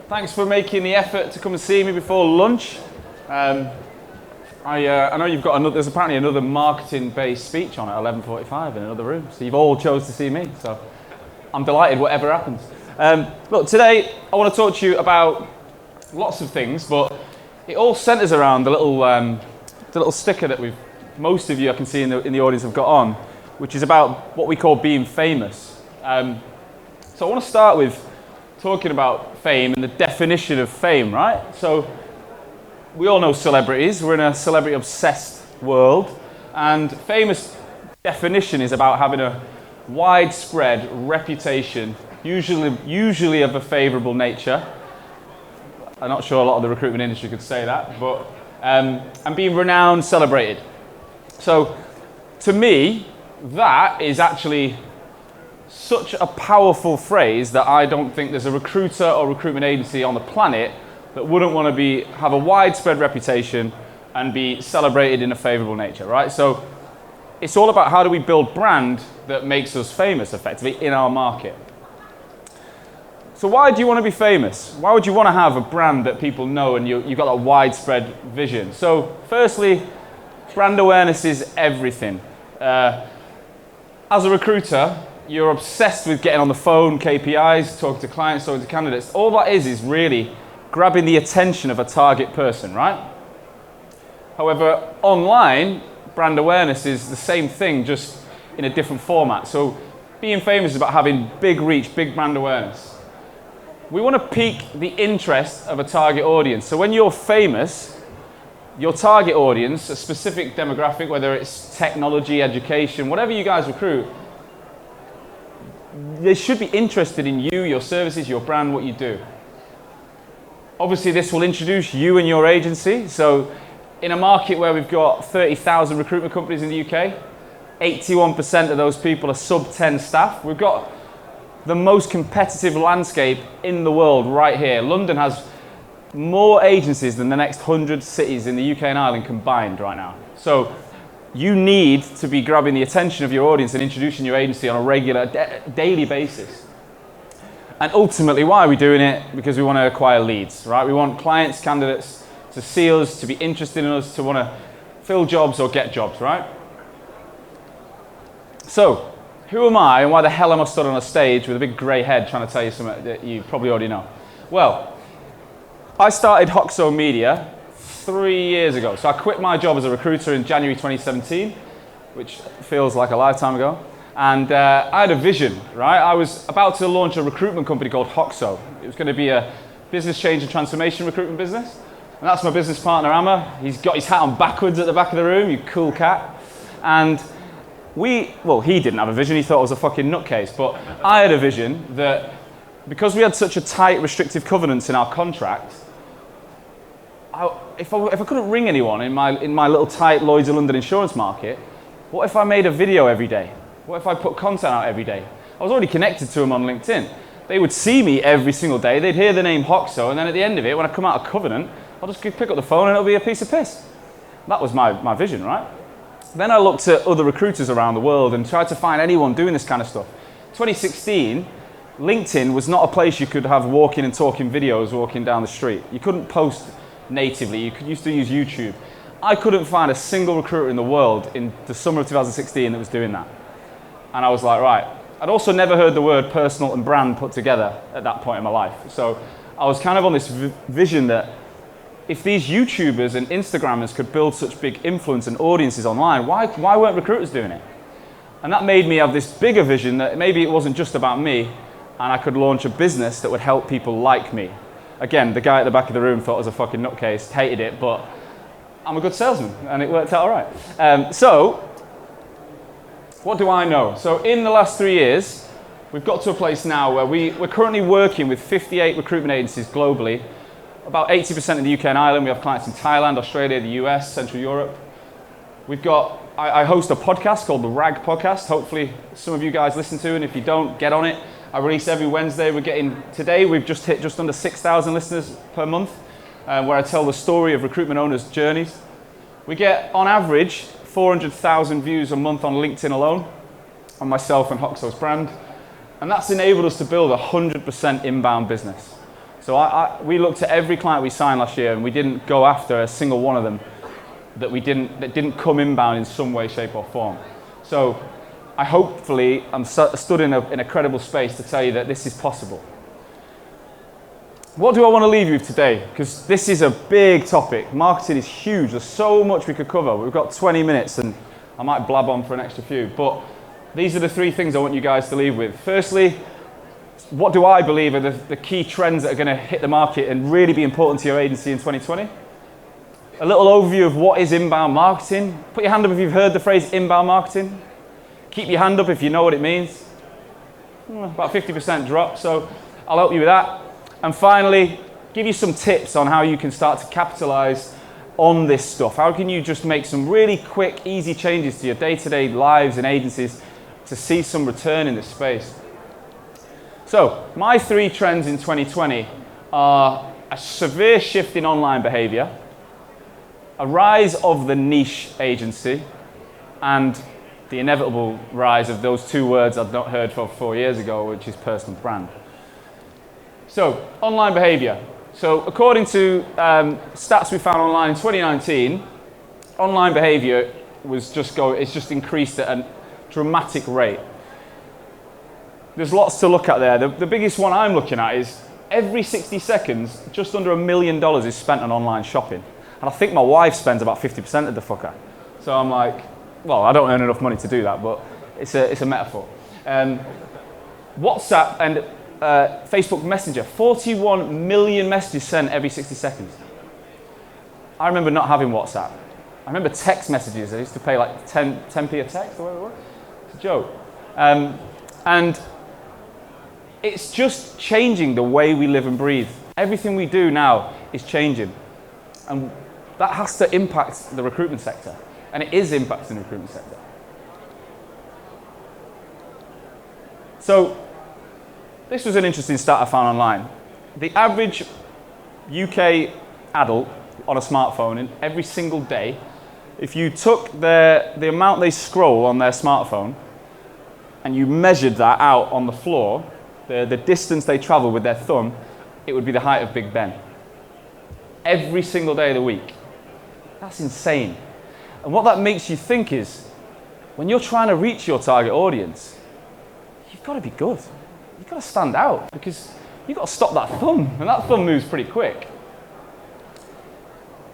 Thanks for making the effort to come and see me before lunch. I know you've got there's apparently another marketing-based speech on at 11:45 in another room, so you've all chose to see me, so I'm delighted whatever happens. Look, today I want to talk to you about lots of things, but it all centres around the little sticker that most of you I can see in the audience have got on, which is about what we call being famous. So I want to start with talking about fame and the definition of fame, right? So we all know celebrities. We're in a celebrity-obsessed world, and famous definition is about having a widespread reputation, usually of a favourable nature. I'm not sure a lot of the recruitment industry could say that, but and being renowned, celebrated. So to me, that is actually such a powerful phrase that I don't think there's a recruiter or recruitment agency on the planet that wouldn't want to have a widespread reputation and be celebrated in a favourable nature, right? So it's all about how do we build brand that makes us famous effectively in our market. So why do you want to be famous? Why would you want to have a brand that people know and you've got a widespread vision? So firstly, brand awareness is everything. As a recruiter, you're obsessed with getting on the phone, KPIs, talking to clients, talking to candidates. All that is really grabbing the attention of a target person, right? However, online, brand awareness is the same thing, just in a different format. So being famous is about having big reach, big brand awareness. We want to pique the interest of a target audience. So when you're famous, your target audience, a specific demographic, whether it's technology, education, whatever you guys recruit, they should be interested in you, your services, your brand, what you do. Obviously, this will introduce you and your agency. So in a market where we've got 30,000 recruitment companies in the UK, 81% of those people are sub 10 staff. We've got the most competitive landscape in the world right here. London has more agencies than the next 100 cities in the UK and Ireland combined right now. So you need to be grabbing the attention of your audience and introducing your agency on a regular, daily basis. And ultimately, why are we doing it? Because we want to acquire leads, right? We want clients, candidates to see us, to be interested in us, to want to fill jobs or get jobs, right? So, who am I and why the hell am I stood on a stage with a big grey head trying to tell you something that you probably already know? Well, I started Hoxo Media 3 years ago. So I quit my job as a recruiter in January 2017, which feels like a lifetime ago. And I had a vision, right? I was about to launch a recruitment company called Hoxo. It was going to be a business change and transformation recruitment business. And that's my business partner, Amma. He's got his hat on backwards at the back of the room, you cool cat. And he didn't have a vision, he thought I was a fucking nutcase. But I had a vision that because we had such a tight, restrictive covenants in our contract, if I couldn't ring anyone in my little tight Lloyd's of London insurance market, what if I made a video every day? What if I put content out every day? I was already connected to them on LinkedIn. They would see me every single day, they'd hear the name Hoxo, and then at the end of it, when I come out of covenant, I'll just pick up the phone and it'll be a piece of piss. That was my vision, right? Then I looked at other recruiters around the world and tried to find anyone doing this kind of stuff. 2016, LinkedIn was not a place you could have walking and talking videos walking down the street. You couldn't post natively, you used to use YouTube. I couldn't find a single recruiter in the world in the summer of 2016 that was doing that. And I was like, right. I'd also never heard the word personal and brand put together at that point in my life. So I was kind of on this vision that if these YouTubers and Instagrammers could build such big influence and audiences online, why weren't recruiters doing it? And that made me have this bigger vision that maybe it wasn't just about me and I could launch a business that would help people like me. Again, the guy at the back of the room thought I was a fucking nutcase, hated it, but I'm a good salesman and it worked out all right. So, what do I know? So in the last 3 years, we've got to a place now where we're currently working with 58 recruitment agencies globally, about 80% in the UK and Ireland. We have clients in Thailand, Australia, the US, Central Europe. I host a podcast called the RAG Podcast. Hopefully some of you guys listen to it, and if you don't, get on it. I release every Wednesday. Today we've just hit just under 6,000 listeners per month, where I tell the story of recruitment owners' journeys. We get, on average, 400,000 views a month on LinkedIn alone, on myself and Hoxo's brand. And that's enabled us to build a 100% inbound business. So we looked at every client we signed last year, and we didn't go after a single one of them that didn't come inbound in some way, shape, or form. So I'm stood in a credible space to tell you that this is possible. What do I want to leave you with today? Because this is a big topic. Marketing is huge. There's so much we could cover. We've got 20 minutes, and I might blab on for an extra few. But these are the 3 things I want you guys to leave with. Firstly, what do I believe are the key trends that are going to hit the market and really be important to your agency in 2020? A little overview of what is inbound marketing. Put your hand up if you've heard the phrase inbound marketing. Keep your hand up if you know what it means. About 50% drop, so I'll help you with that. And finally, give you some tips on how you can start to capitalize on this stuff. How can you just make some really quick, easy changes to your day-to-day lives and agencies to see some return in this space? So, my 3 trends in 2020 are a severe shift in online behavior, a rise of the niche agency, and the inevitable rise of those 2 words I'd not heard for 4 years ago, which is personal brand. So, online behavior. So, according to stats we found online in 2019, online behavior it's just increased at a dramatic rate. There's lots to look at there. The biggest one I'm looking at is every 60 seconds, just under $1 million is spent on online shopping. And I think my wife spends about 50% of the fucker. So I'm like, well, I don't earn enough money to do that, but it's a metaphor. WhatsApp and Facebook Messenger, 41 million messages sent every 60 seconds. I remember not having WhatsApp. I remember text messages. I used to pay like 10p a text or whatever it was. It's a joke. And it's just changing the way we live and breathe. Everything we do now is changing. And that has to impact the recruitment sector. And it is impacting the recruitment sector. So, this was an interesting stat I found online. The average UK adult on a smartphone in every single day, if you took the amount they scroll on their smartphone and you measured that out on the floor, the distance they travel with their thumb, it would be the height of Big Ben. Every single day of the week. That's insane. And what that makes you think is, when you're trying to reach your target audience, you've got to be good. You've got to stand out, because you've got to stop that thumb, and that thumb moves pretty quick.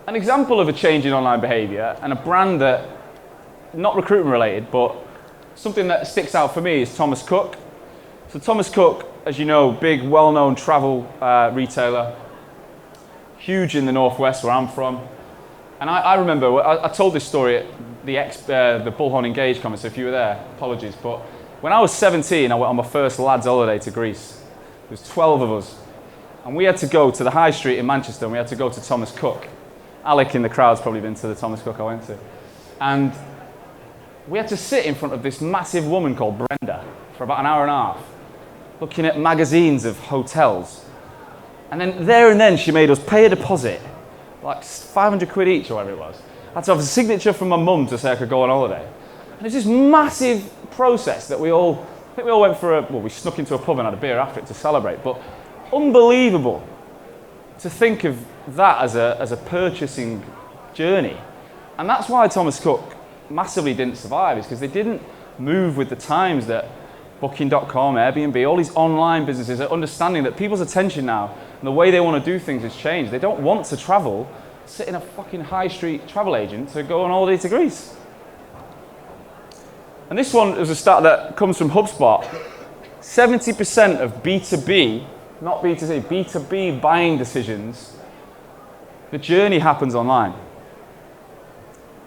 An example of a change in online behavior, and a brand that, not recruitment related, but something that sticks out for me is Thomas Cook. So Thomas Cook, as you know, big, well-known travel retailer, huge in the Northwest where I'm from. And I remember, I told this story at the Bullhorn Engage conference, so if you were there, apologies, but when I was 17, I went on my first lads holiday to Greece. There was 12 of us. And we had to go to the high street in Manchester, and we had to go to Thomas Cook. Alec in the crowd's probably been to the Thomas Cook I went to. And we had to sit in front of this massive woman called Brenda for about an hour and a half, looking at magazines of hotels. And then she made us pay a deposit, like 500 quid each or whatever it was. I had to have a signature from my mum to say I could go on holiday. And it's this massive process that we all went for we snuck into a pub and had a beer after it to celebrate, but unbelievable to think of that as a purchasing journey. And that's why Thomas Cook massively didn't survive, is because they didn't move with the times that Booking.com, Airbnb, all these online businesses are understanding that people's attention now and the way they want to do things has changed. They don't want to travel, sit in a fucking high street travel agent to go on holiday to Greece. And this one is a stat that comes from HubSpot. 70% of B2B, not B2C, B2B buying decisions, the journey happens online.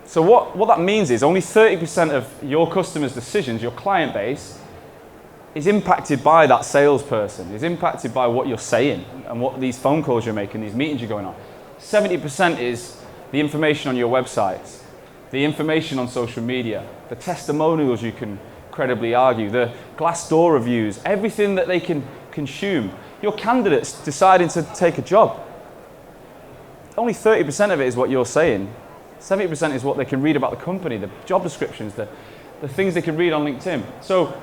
So what that means is only 30% of your customers' decisions, your client base, is impacted by that salesperson, is impacted by what you're saying and what these phone calls you're making, these meetings you're going on. 70% is the information on your websites, the information on social media, the testimonials you can credibly argue, the Glassdoor reviews, everything that they can consume. Your candidates deciding to take a job. Only 30% of it is what you're saying. 70% is what they can read about the company, the job descriptions, the things they can read on LinkedIn. So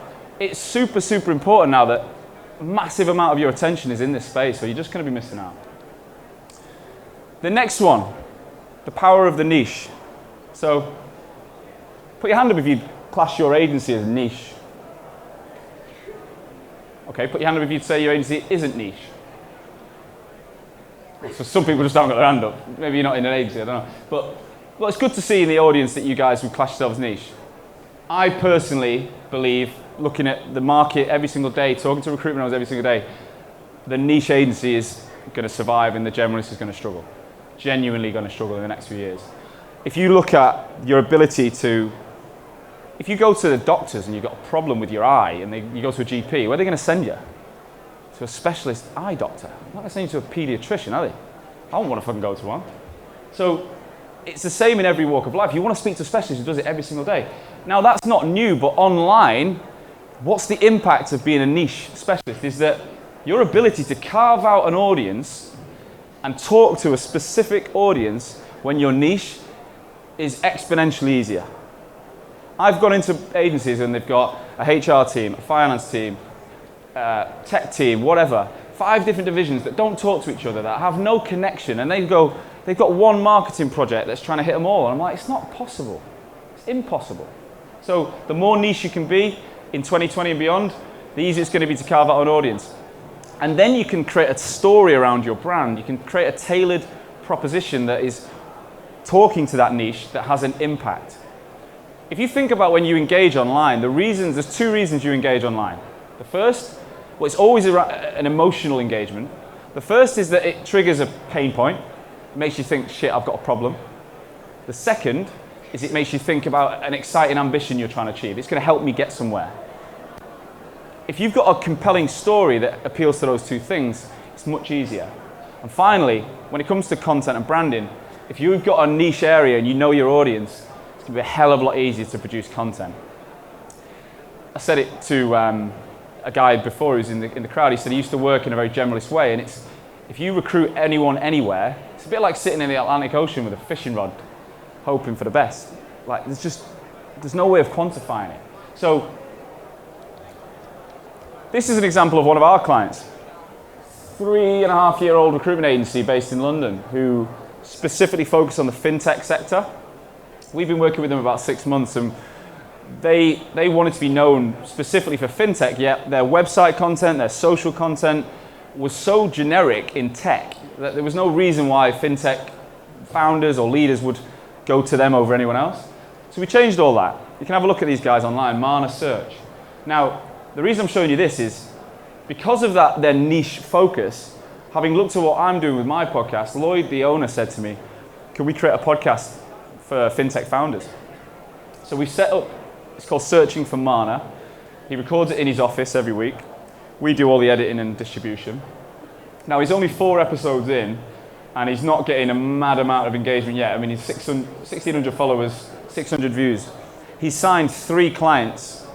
it's super, super important now that massive amount of your attention is in this space, or you're just going to be missing out. The next one, the power of the niche. So, put your hand up if you'd class your agency as niche. Okay, put your hand up if you'd say your agency isn't niche. So some people just haven't got their hand up. Maybe you're not in an agency, I don't know. But well, it's good to see in the audience that you guys would class yourselves niche. I personally believe, looking at the market every single day, talking to recruitment owners every single day, the niche agency is going to survive and the generalist is going to struggle. Genuinely going to struggle in the next few years. If you look at your ability to, if you go to the doctors and you've got a problem with your eye and you go to a GP, where are they going to send you? To a specialist eye doctor. Not going to send you to a paediatrician, are they? I don't want to fucking go to one. So it's the same in every walk of life. You want to speak to a specialist who does it every single day. Now that's not new, but online, what's the impact of being a niche specialist is that your ability to carve out an audience and talk to a specific audience when you're niche is exponentially easier. I've gone into agencies and they've got a HR team, a finance team, tech team, whatever, 5 different divisions that don't talk to each other, that have no connection, and they've got one marketing project that's trying to hit them all. And I'm like, it's not possible. It's impossible. So the more niche you can be in 2020 and beyond, the easier it's going to be to carve out an audience. And then you can create a story around your brand. You can create a tailored proposition that is talking to that niche that has an impact. If you think about when you engage online, there's 2 reasons you engage online. The first, well, it's always an emotional engagement. The first is that it triggers a pain point. It makes you think, shit, I've got a problem. The second is it makes you think about an exciting ambition you're trying to achieve. It's going to help me get somewhere. If you've got a compelling story that appeals to those 2 things, it's much easier. And finally, when it comes to content and branding, if you've got a niche area and you know your audience, it's going to be a hell of a lot easier to produce content. I said it to a guy before who was in the crowd. He said he used to work in a very generalist way, and it's, if you recruit anyone anywhere, it's a bit like sitting in the Atlantic Ocean with a fishing rod, hoping for the best. Like, there's no way of quantifying it. So, this is an example of one of our clients. 3.5-year-old recruitment agency based in London who specifically focus on the fintech sector. We've been working with them about 6 months, and they wanted to be known specifically for fintech, yet their website content, their social content was so generic in tech that there was no reason why fintech founders or leaders would go to them over anyone else. So we changed all that. You can have a look at these guys online, Mana Search. Now, the reason I'm showing you this is because of that, their niche focus, having looked at what I'm doing with my podcast, Lloyd, the owner, said to me, can we create a podcast for fintech founders? So we set up, it's called Searching for Mana. He records it in his office every week. We do all the editing and distribution. Now, he's only 4 episodes in, and he's not getting a mad amount of engagement yet. I mean, he's 1,600 followers, 600 views. He's signed 3 clients,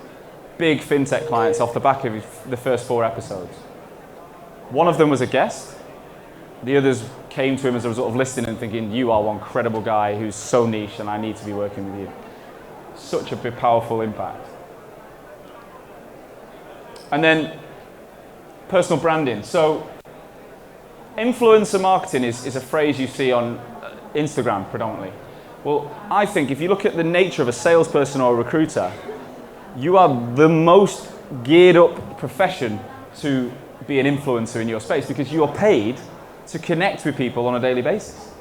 big fintech clients, off the back of the first 4 episodes. One of them was a guest. The others came to him as a result of listening and thinking, you are one credible guy who's so niche and I need to be working with you. Such a big, powerful impact. And then personal branding. So influencer marketing is a phrase you see on Instagram predominantly. Well, I think if you look at the nature of a salesperson or a recruiter, you are the most geared up profession to be an influencer in your space because you're paid to connect with people on a daily basis.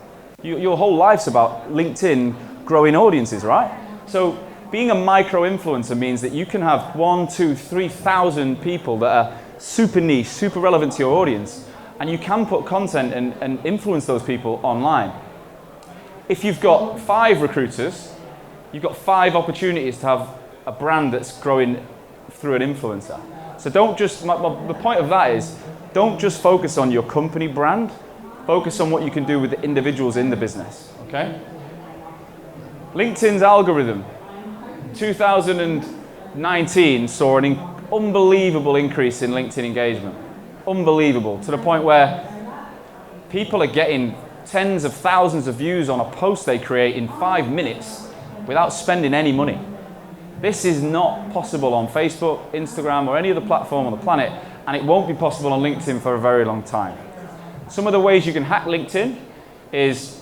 Your whole life's about LinkedIn growing audiences, right? So being a micro-influencer means that you can have 1, 2, 3,000 people that are super niche, super relevant to your audience, and you can put content and influence those people online. If you've got 5 recruiters, you've got 5 opportunities to have a brand that's growing through an influencer. So don't just, the point of that is, don't just focus on your company brand, focus on what you can do with the individuals in the business, okay? LinkedIn's algorithm, 2019 saw an unbelievable increase in LinkedIn engagement. Unbelievable, to the point where people are getting tens of thousands of views on a post they create in 5 minutes without spending any money. This is not possible on Facebook, Instagram, or any other platform on the planet, and it won't be possible on LinkedIn for a very long time. Some of the ways you can hack LinkedIn is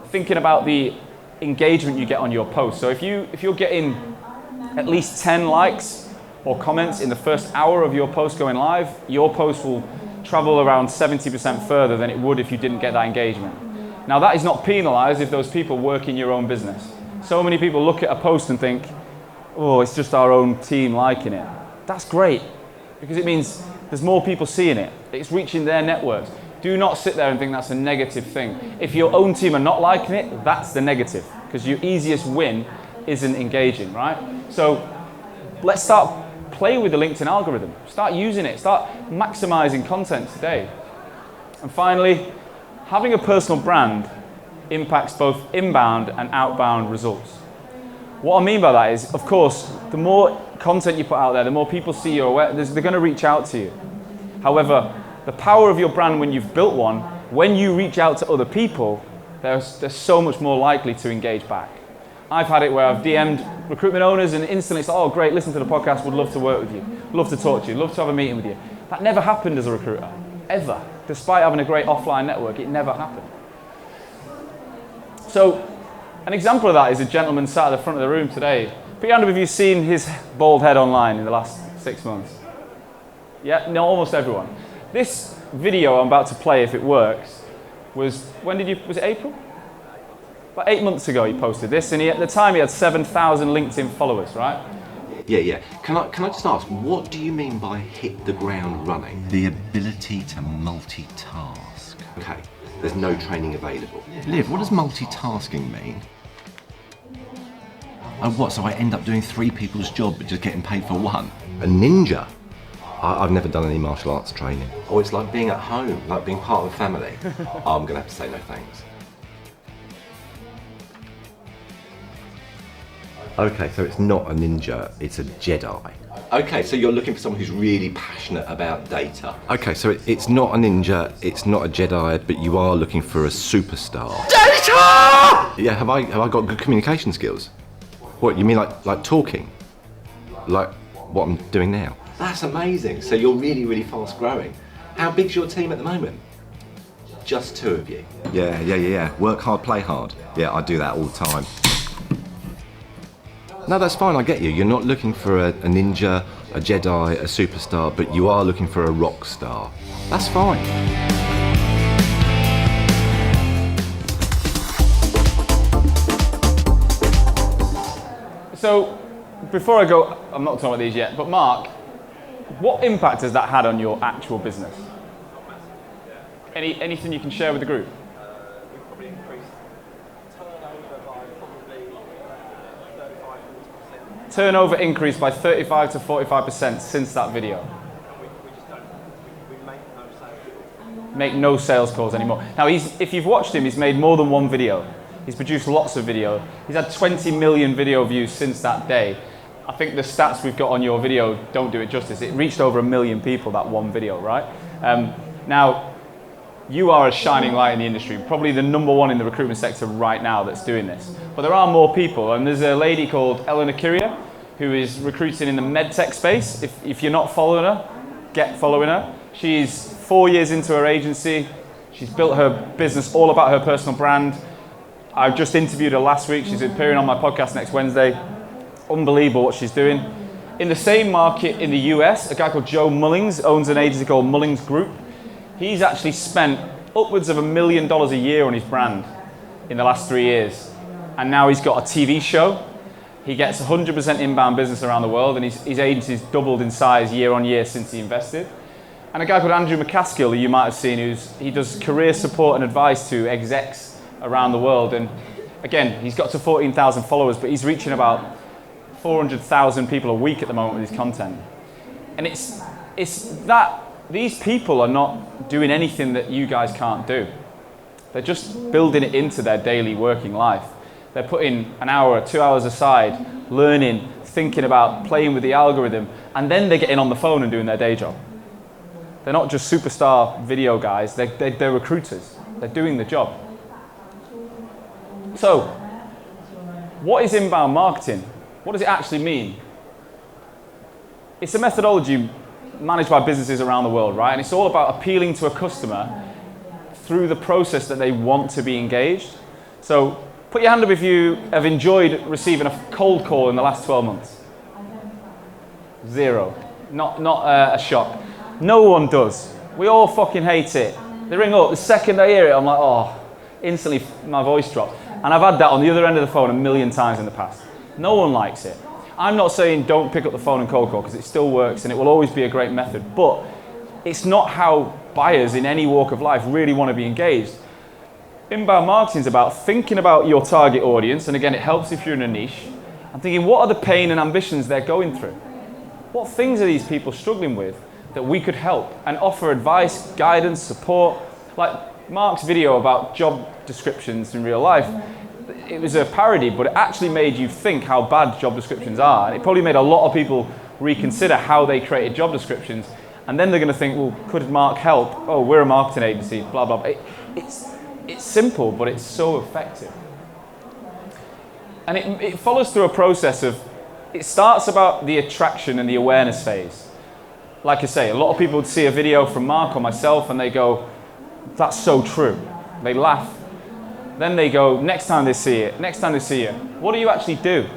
thinking about the engagement you get on your post. So if you're getting at least 10 likes or comments in the first hour of your post going live, your post will travel around 70% further than it would if you didn't get that engagement. Now that is not penalized if those people work in your own business. So many people look at a post and think, oh, it's just our own team liking it. That's great, because it means there's more people seeing it. It's reaching their networks. Do not sit there and think that's a negative thing. If your own team are not liking it, that's the negative, because your easiest win isn't engaging, right? So let's start playing with the LinkedIn algorithm. Start using it. Start maximizing content today. And finally, having a personal brand impacts both inbound and outbound results. What I mean by that is, of course, the more content you put out there, the more people see you're aware, they're going to reach out to you. However, the power of your brand when you've built one, when you reach out to other people, they're so much more likely to engage back. I've had it where I've DM'd recruitment owners and instantly it's like, oh great, listen to the podcast, would love to work with you, love to talk to you, love to have a meeting with you. That never happened as a recruiter, ever. Despite having a great offline network, it never happened. So, an example of that is a gentleman sat at the front of the room today. Put your hand up if you've seen his bald head online in the last 6 months. Yeah, no, almost everyone. This video I'm about to play, if it works, was it April? About 8 months ago he posted this, and at the time he had 7,000 LinkedIn followers, right? Yeah. Can I just ask, what do you mean by hit the ground running? The ability to multitask. Okay, there's no training available. Liv, what does multitasking mean? Oh, what, so I end up doing 3 people's job but just getting paid for 1? A ninja? I've never done any martial arts training. Oh, it's like being at home, like being part of a family. I'm gonna have to say no thanks. Okay, so it's not a ninja, it's a Jedi. Okay, so you're looking for someone who's really passionate about data. Okay, so it's not a ninja, it's not a Jedi, but you are looking for a superstar. Data! Yeah, have I got good communication skills? What, you mean like talking? Like what I'm doing now? That's amazing, so you're really, really fast growing. How big's your team at the moment? Just 2 of you? Yeah. Work hard, play hard. Yeah, I do that all the time. No, that's fine, I get you. You're not looking for a ninja, a Jedi, a superstar, but you are looking for a rock star. That's fine. So, before I go, I'm not talking about these yet, but Mark, what impact has that had on your actual business? Anything you can share with the group? We've probably increased turnover by probably 35-40%. Turnover increased by 35 to 45% since that video. And we just don't, we make no sales. Make no sales calls anymore. Now, if you've watched him, he's made more than 1 video. He's produced lots of video. He's had 20 million video views since that day. I think the stats we've got on your video don't do it justice. It reached over 1 million people, that one video, right? Now, you are a shining light in the industry, probably the #1 in the recruitment sector right now that's doing this. But there are more people, and there's a lady called Eleanor Curia who is recruiting in the medtech space. If you're not following her, get following her. She's 4 years into her agency. She's built her business all about her personal brand. I just interviewed her last week. She's appearing on my podcast next Wednesday. Unbelievable what she's doing. In the same market in the US, a guy called Joe Mullings owns an agency called Mullings Group. He's actually spent upwards of $1 million a year on his brand in the last 3 years. And now he's got a TV show. He gets 100% inbound business around the world, and his agency's doubled in size year on year since he invested. And a guy called Andrew McCaskill, who you might have seen, he does career support and advice to execs around the world. And again, he's got to 14,000 followers, but he's reaching about 400,000 people a week at the moment with his content. And it's that these people are not doing anything that you guys can't do. They're just building it into their daily working life. They're putting an hour or 2 hours aside, learning, thinking about playing with the algorithm, and then they're getting on the phone and doing their day job. They're not just superstar video guys, they're recruiters. They're doing the job. So, what is inbound marketing? What does it actually mean? It's a methodology managed by businesses around the world, right? And it's all about appealing to a customer through the process that they want to be engaged. So put your hand up if you have enjoyed receiving a cold call in the last 12 months. Zero. Not a shock. No one does. We all fucking hate it. They ring up, the second I hear it, I'm like, oh, instantly my voice drops. And I've had that on the other end of the phone a million times in the past. No one likes it. I'm not saying don't pick up the phone and cold call, because it still works and it will always be a great method, but it's not how buyers in any walk of life really want to be engaged. Inbound marketing is about thinking about your target audience, and again, it helps if you're in a niche, and thinking what are the pain and ambitions they're going through? What things are these people struggling with that we could help and offer advice, guidance, support? Like Mark's video about job descriptions in real life, it was a parody, but it actually made you think how bad job descriptions are. And it probably made a lot of people reconsider how they created job descriptions. And then they're going to think, well, could Mark help? Oh, we're a marketing agency, blah, blah, blah. It's simple, but it's so effective. And it follows through a process of, it starts about the attraction and the awareness phase. Like I say, a lot of people would see a video from Mark or myself and they go, that's so true. They laugh. Then they go, next time they see it, next time they see it. What do you actually do?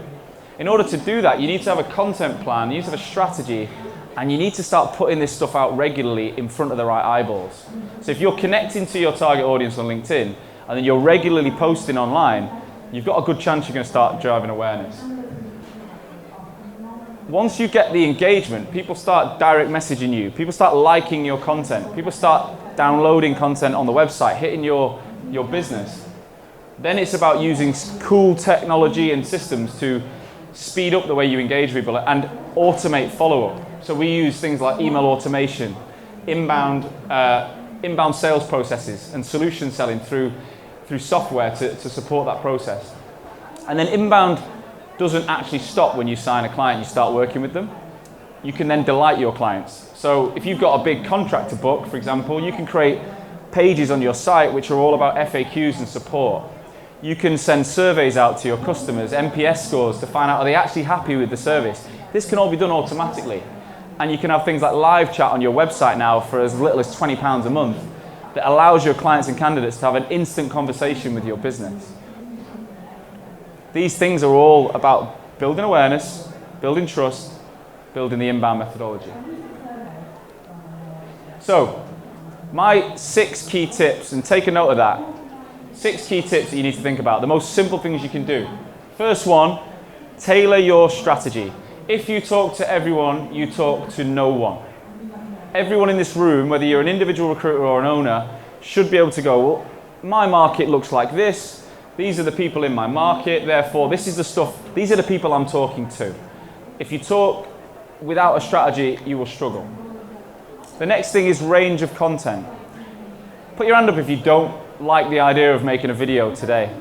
In order to do that, you need to have a content plan, you need to have a strategy, and you need to start putting this stuff out regularly in front of the right eyeballs. So if you're connecting to your target audience on LinkedIn, and then you're regularly posting online, you've got a good chance you're going to start driving awareness. Once you get the engagement, people start direct messaging you, people start liking your content, people start downloading content on the website, hitting your business. Then it's about using cool technology and systems to speed up the way you engage people and automate follow-up. So we use things like email automation, inbound sales processes, and solution selling through software to support that process. And then inbound doesn't actually stop when you sign a client, you start working with them. You can then delight your clients. So if you've got a big contract to book, for example, you can create pages on your site which are all about FAQs and support. You can send surveys out to your customers, NPS scores, to find out are they actually happy with the service. This can all be done automatically. And you can have things like live chat on your website now for as little as £20 a month that allows your clients and candidates to have an instant conversation with your business. These things are all about building awareness, building trust, building the inbound methodology. So, my 6 key tips, and take a note of that. 6 key tips that you need to think about, the most simple things you can do. First one, tailor your strategy. If you talk to everyone, you talk to no one. Everyone in this room, whether you're an individual recruiter or an owner, should be able to go, well, my market looks like this, these are the people in my market, therefore this is the stuff, these are the people I'm talking to. If you talk without a strategy, you will struggle. The next thing is range of content. Put your hand up if you don't like the idea of making a video today.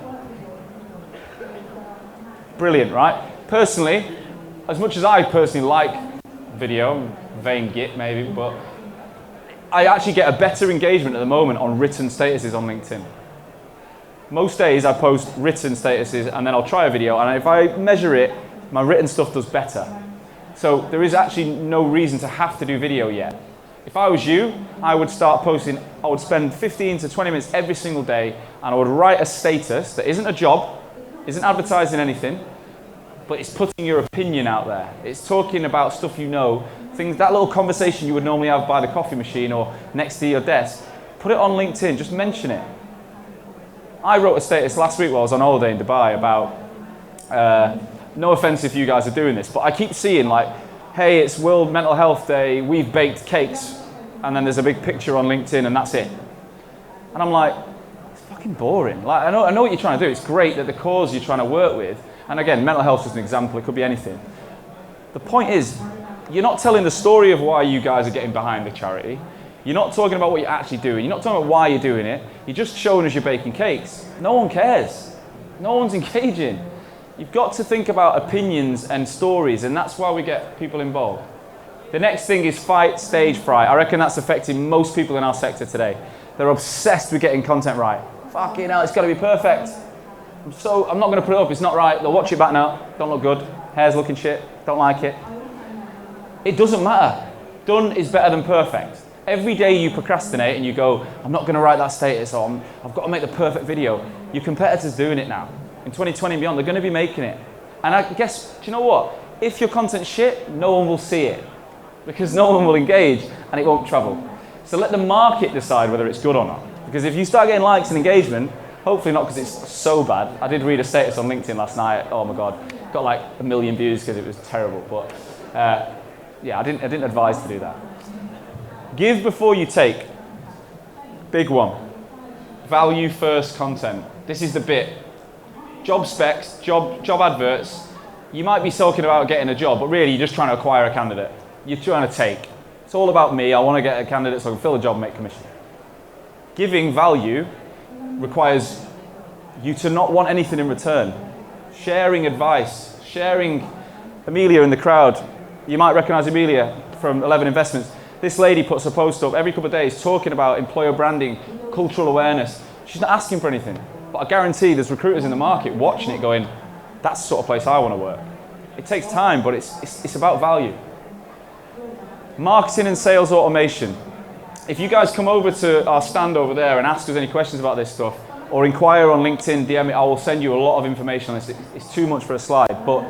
Brilliant, right? Personally, as much as I personally like video, vain git maybe, but I actually get a better engagement at the moment on written statuses on LinkedIn. Most days I post written statuses and then I'll try a video, and if I measure it, my written stuff does better. So there is actually no reason to have to do video yet. If I was you, I would start posting, I would spend 15 to 20 minutes every single day, and I would write a status that isn't a job, isn't advertising anything, but it's putting your opinion out there. It's talking about stuff you know, things, that little conversation you would normally have by the coffee machine or next to your desk. Put it on LinkedIn, just mention it. I wrote a status last week while I was on holiday in Dubai about, no offense if you guys are doing this, but I keep seeing like, hey, it's World Mental Health Day, we've baked cakes, and then there's a big picture on LinkedIn and that's it. And I'm like, it's fucking boring. Like, I know what you're trying to do, it's great that the cause you're trying to work with, and again, mental health is an example, it could be anything. The point is, you're not telling the story of why you guys are getting behind the charity, you're not talking about what you're actually doing, you're not talking about why you're doing it, you're just showing us you're baking cakes. No one cares, no one's engaging. You've got to think about opinions and stories, and that's why we get people involved. The next thing is fight stage fright. I reckon that's affecting most people in our sector today. They're obsessed with getting content right. Fucking hell, it's got to be perfect. I'm not going to put it up, it's not right. They'll watch it back now, don't look good. Hair's looking shit, don't like it. It doesn't matter. Done is better than perfect. Every day you procrastinate and you go, I'm not going to write that status, or I've got to make the perfect video. Your competitors doing it now. In 2020 and beyond, they're going to be making it. And I guess, do you know what? If your content's shit, no one will see it, because no one will engage and it won't travel. So let the market decide whether it's good or not. Because if you start getting likes and engagement, hopefully not because it's so bad. I did read a status on LinkedIn last night. Oh my God, got like 1 million views because it was terrible. But yeah, I didn't advise to do that. Give before you take. Big one. Value first content. This is the bit. Job specs, job adverts. You might be talking about getting a job, but really you're just trying to acquire a candidate. You're trying to take. It's all about me. I want to get a candidate so I can fill a job and make commission. Giving value requires you to not want anything in return. Sharing advice, sharing. Amelia in the crowd. You might recognize Amelia from 11 Investments. This lady puts a post up every couple of days talking about employer branding, cultural awareness. She's not asking for anything, but I guarantee there's recruiters in the market watching it going, that's the sort of place I want to work. It takes time, but it's about value. Marketing and sales automation. If you guys come over to our stand over there and ask us any questions about this stuff, or inquire on LinkedIn, DM it, I will send you a lot of information on this. It's too much for a slide, but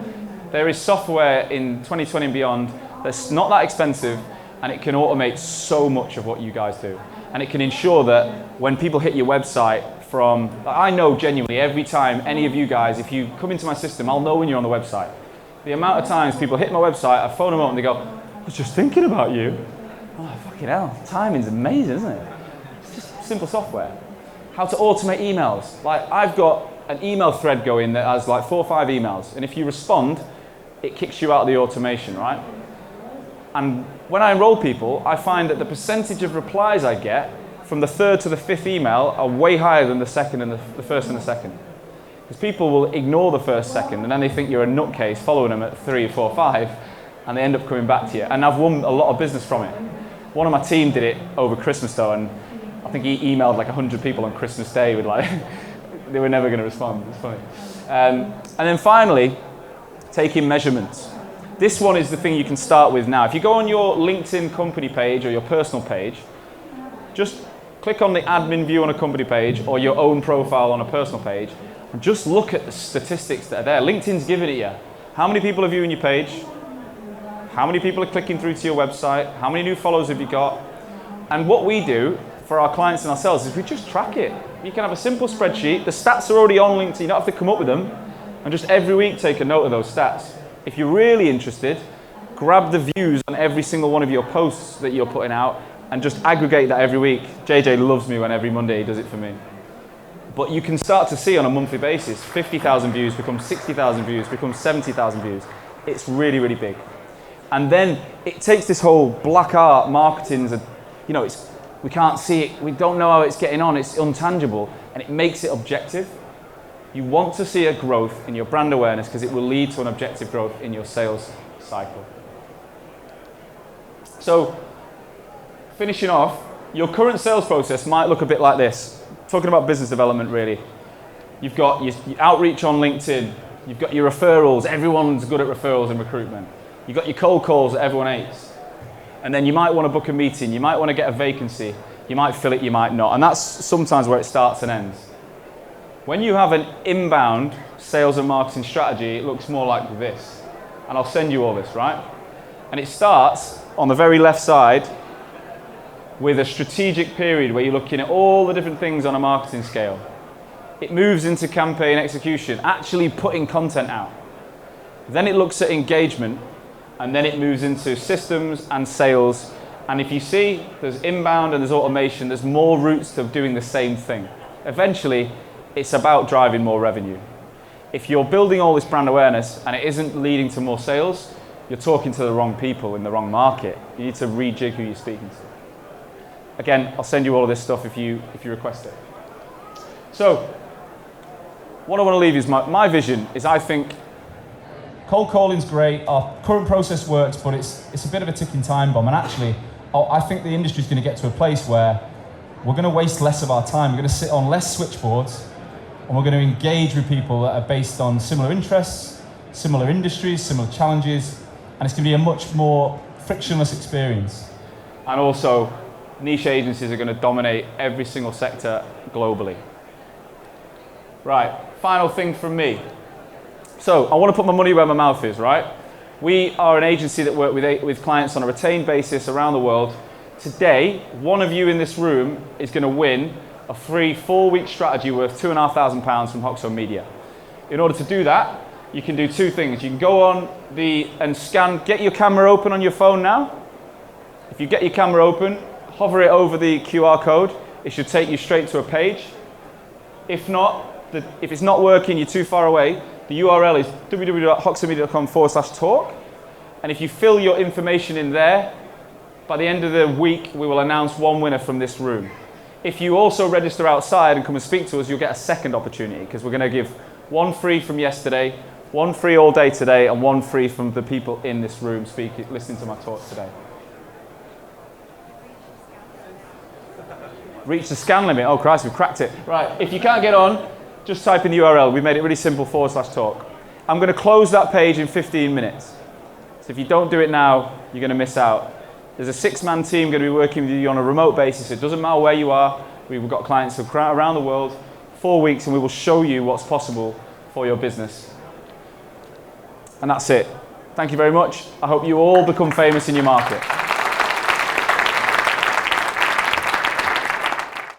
there is software in 2020 and beyond that's not that expensive, and it can automate so much of what you guys do. And it can ensure that when people hit your website from, I know genuinely every time any of you guys, if you come into my system, I'll know when you're on the website. The amount of times people hit my website, I phone them up and they go, I was just thinking about you. Oh, fucking hell, timing's amazing, isn't it? It's just simple software. How to automate emails. Like, I've got an email thread going that has like 4 or 5 emails, and if you respond, it kicks you out of the automation, right? And when I enroll people, I find that the percentage of replies I get from the 3rd to the 5th email are way higher than the second and the first and the second. Because people will ignore the first, second, and then they think you're a nutcase following them at 3, 4, 5, and they end up coming back to you. And I've won a lot of business from it. One of my team did it over Christmas though, and I think he emailed like 100 people on Christmas Day with like, they were never going to respond. It's funny. And then finally, taking measurements. This one is the thing you can start with now. If you go on your LinkedIn company page or your personal page, just click on the admin view on a company page or your own profile on a personal page and just look at the statistics that are there. LinkedIn's giving it you. How many people are viewing your page? How many people are clicking through to your website? How many new followers have you got? And what we do for our clients and ourselves is we just track it. You can have a simple spreadsheet. The stats are already on LinkedIn. You don't have to come up with them. And just every week take a note of those stats. If you're really interested, grab the views on every single one of your posts that you're putting out and just aggregate that every week. JJ loves me when every Monday he does it for me. But you can start to see on a monthly basis, 50,000 views becomes 60,000 views, becomes 70,000 views. It's really, really big. And then it takes this whole black art marketing, you know, we can't see it, we don't know how it's getting on, it's intangible, and it makes it objective. You want to see a growth in your brand awareness because it will lead to an objective growth in your sales cycle. So, finishing off, your current sales process might look a bit like this. Talking about business development really. You've got your outreach on LinkedIn, you've got your referrals, everyone's good at referrals and recruitment. You've got your cold calls that everyone hates. And then you might want to book a meeting, you might want to get a vacancy, you might fill it, you might not. And that's sometimes where it starts and ends. When you have an inbound sales and marketing strategy, it looks more like this. And I'll send you all this, right? And it starts on the very left side with a strategic period where you're looking at all the different things on a marketing scale. It moves into campaign execution, actually putting content out. Then it looks at engagement, and then it moves into systems and sales. And if you see, there's inbound and there's automation, there's more routes to doing the same thing. Eventually, it's about driving more revenue. If you're building all this brand awareness and it isn't leading to more sales, you're talking to the wrong people in the wrong market. You need to rejig who you're speaking to. Again, I'll send you all of this stuff if you request it. So, what I want to leave you is my vision is I think cold calling's great, our current process works, but it's a bit of a ticking time bomb. And actually, I think the industry's going to get to a place where we're going to waste less of our time. We're going to sit on less switchboards, and we're going to engage with people that are based on similar interests, similar industries, similar challenges, and it's going to be a much more frictionless experience. And also, niche agencies are going to dominate every single sector globally. Right, final thing from me. So, I want to put my money where my mouth is, right? We are an agency that work with clients on a retained basis around the world. Today, one of you in this room is going to win a free 4-week strategy worth £2,500 from Hoxo Media. In order to do that, you can do two things. You can go on and scan, get your camera open on your phone now. If you get your camera open, hover it over the QR code. It should take you straight to a page. If not, if it's not working, you're too far away, the URL is www.hoxomedia.com/talk. And if you fill your information in there, by the end of the week, we will announce one winner from this room. If you also register outside and come and speak to us, you'll get a second opportunity, because we're going to give one free from yesterday, one free all day today, and one free from the people in this room listening to my talk today. Reach the scan limit. Oh Christ, we've cracked it. Right, if you can't get on, just type in the URL. We've made it really simple, /talk. I'm going to close that page in 15 minutes. So if you don't do it now, you're going to miss out. There's a 6-man team going to be working with you on a remote basis. It doesn't matter where you are. We've got clients around the world, 4 weeks, and we will show you what's possible for your business. And that's it. Thank you very much. I hope you all become famous in your market.